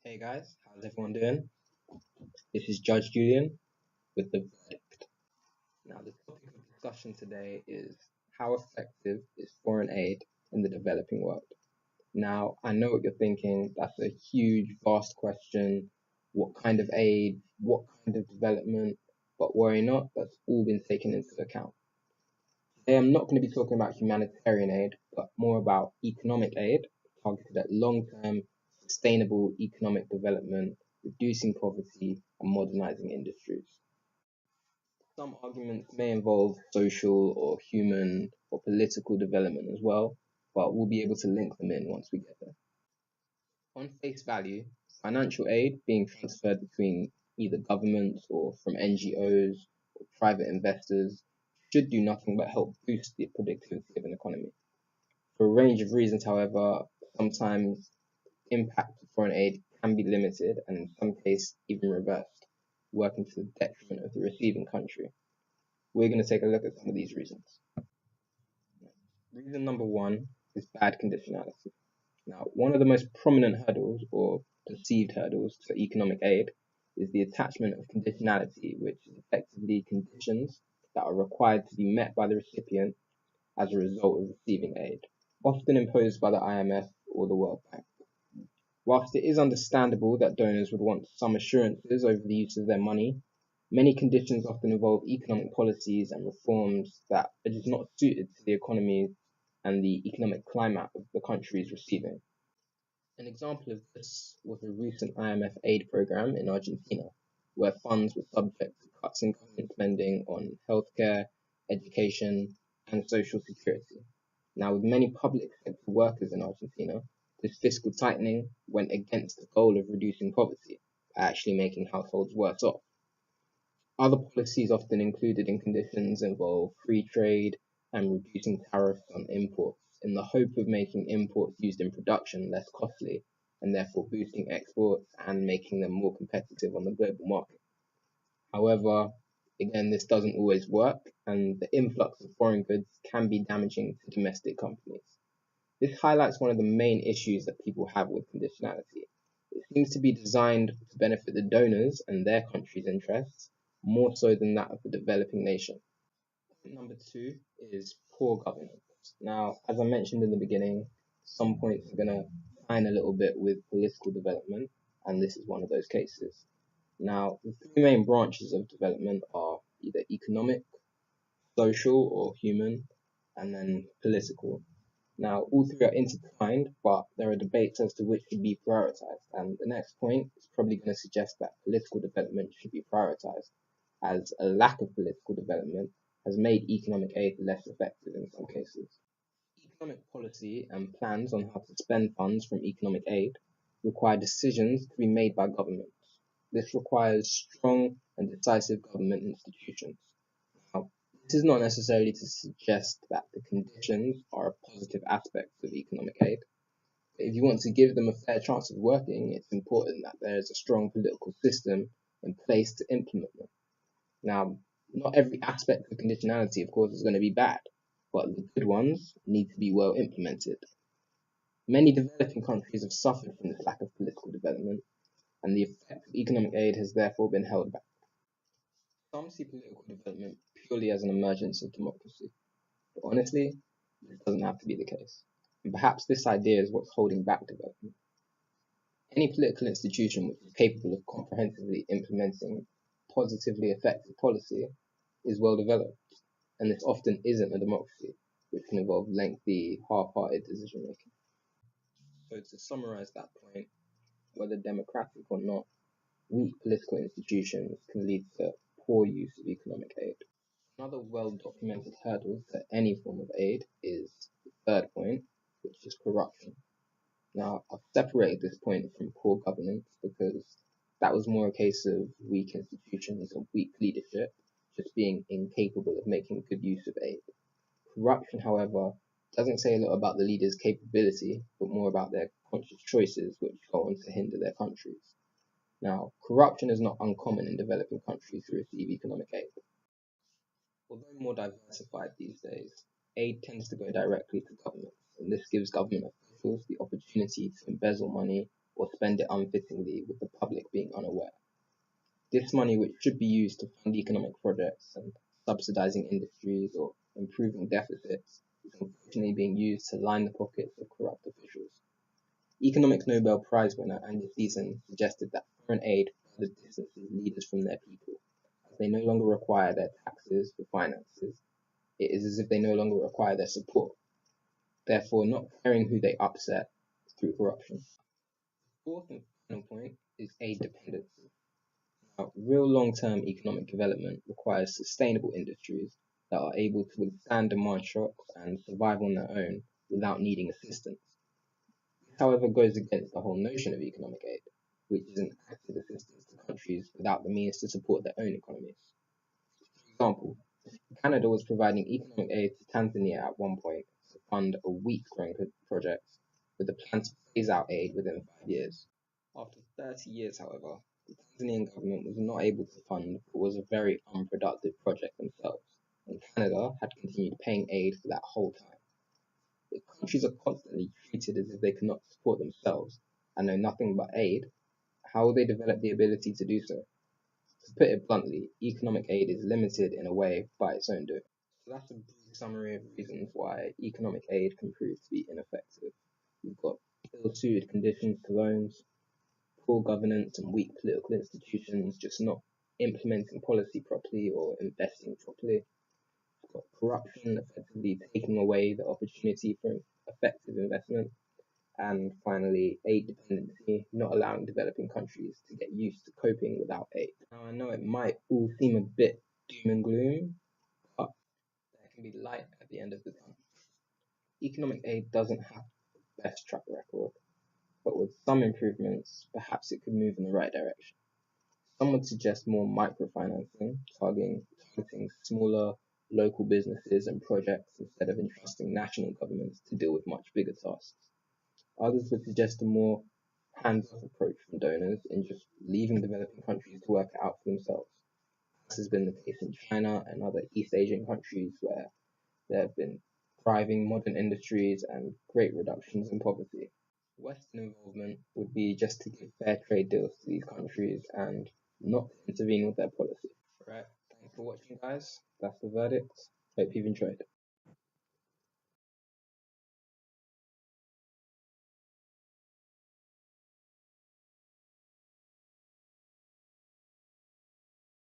Hey guys, how's everyone doing? This is Judge Julian with the verdict. Now, the topic of discussion today is how effective is foreign aid in the developing world? Now, I know what you're thinking. That's a huge, vast question. What kind of aid? What kind of development? But worry not, that's all been taken into account. Today, I'm not going to be talking about humanitarian aid, but more about economic aid targeted at long term, sustainable economic development, reducing poverty, and modernizing industries. Some arguments may involve social or human or political development as well, but we'll be able to link them in once we get there. On face value, financial aid being transferred between either governments or from NGOs or private investors should do nothing but help boost the productivity of an economy. For a range of reasons, however, sometimes impact of foreign aid can be limited and in some cases even reversed, working to the detriment of the receiving country. We're going to take a look at some of these reasons. Reason number one is bad conditionality. Now, one of the most prominent hurdles or perceived hurdles to economic aid is the attachment of conditionality, which is effectively conditions that are required to be met by the recipient as a result of receiving aid, often imposed by the IMF or the World Bank. Whilst it is understandable that donors would want some assurances over the use of their money, many conditions often involve economic policies and reforms that are just not suited to the economy and the economic climate of the countries receiving. An example of this was a recent IMF aid program in Argentina, where funds were subject to cuts in government spending on healthcare, education, and social security. Now, with many public sector workers in Argentina, this fiscal tightening went against the goal of reducing poverty by actually making households worse off. Other policies often included in conditions involve free trade and reducing tariffs on imports in the hope of making imports used in production less costly and therefore boosting exports and making them more competitive on the global market. However, again, this doesn't always work, and the influx of foreign goods can be damaging to domestic companies. This highlights one of the main issues that people have with conditionality. It seems to be designed to benefit the donors and their country's interests more so than that of the developing nation. Point number two is poor governance. Now, as I mentioned in the beginning, some points are going to align a little bit with political development, and this is one of those cases. Now, the three main branches of development are either economic, social or human, and then political. Now, all three are intertwined, but there are debates as to which should be prioritized. And the next point is probably going to suggest that political development should be prioritized, as a lack of political development has made economic aid less effective in some cases. Economic policy and plans on how to spend funds from economic aid require decisions to be made by governments. This requires strong and decisive government institutions. Now, this is not necessarily to suggest that the conditions are a positive aspect of economic aid. But if you want to give them a fair chance of working, it's important that there is a strong political system in place to implement them. Now, not every aspect of conditionality, of course, is going to be bad, but the good ones need to be well implemented. Many developing countries have suffered from this lack of political development, and the effect of economic aid has therefore been held back. Some see political development purely as an emergence of democracy, but honestly, this doesn't have to be the case. And perhaps this idea is what's holding back development. Any political institution which is capable of comprehensively implementing positively effective policy is well developed, and this often isn't a democracy, which can involve lengthy, half-hearted decision making. So to summarize that point, whether democratic or not, weak political institutions can lead to poor use of economic aid. Another well-documented hurdle to any form of aid is the third point, which is corruption. Now, I've separated this point from poor governance because that was more a case of weak institutions or weak leadership just being incapable of making good use of aid. Corruption, however, doesn't say a lot about the leaders' capability, but more about their conscious choices which go on to hinder their countries. Now, corruption is not uncommon in developing countries who receive economic aid. Although more diversified these days, aid tends to go directly to governments, and this gives government officials the opportunity to embezzle money or spend it unfittingly with the public being unaware. This money, which should be used to fund economic projects and subsidizing industries or improving deficits, is unfortunately being used to line the pockets of corrupt officials. Economics Nobel Prize winner Angus Deaton suggested that foreign aid further distances leaders from their people, as they no longer require their taxes for finances. It is as if they no longer require their support, therefore not caring who they upset through corruption. Fourth and final point is aid dependency. Now, real long-term economic development requires sustainable industries that are able to withstand demand shocks and survive on their own without needing assistance. This, however, goes against the whole notion of economic aid, which is an active assistance to countries without the means to support their own economies. For example, Canada was providing economic aid to Tanzania at one point to fund a wheat growing project, with a plan to phase out aid within 5 years. After 30 years, however, the Tanzanian government was not able to fund what was a very unproductive project themselves, and Canada had continued paying aid for that whole time. If countries are constantly treated as if they cannot support themselves and know nothing but aid, how will they develop the ability to do so? To put it bluntly, economic aid is limited in a way by its own doing. So that's a brief summary of reasons why economic aid can prove to be ineffective. We've got ill-suited conditions to loans, poor governance and weak political institutions just not implementing policy properly or investing properly. We've got corruption effectively taking away the opportunity for effective investment. And finally, aid dependency, not allowing developing countries to get used to coping without aid. Now, I know it might all seem a bit doom and gloom, but there can be light at the end of the tunnel. Economic aid doesn't have the best track record, but with some improvements, perhaps it could move in the right direction. Some would suggest more microfinancing, targeting smaller local businesses and projects instead of entrusting national governments to deal with much bigger tasks. Others would suggest a more hands-off approach from donors in just leaving developing countries to work it out for themselves. This has been the case in China and other East Asian countries where there have been thriving modern industries and great reductions in poverty. Western involvement would be just to give fair trade deals to these countries and not to intervene with their policy. Right, thanks for watching, guys. That's the verdict. Hope you've enjoyed it.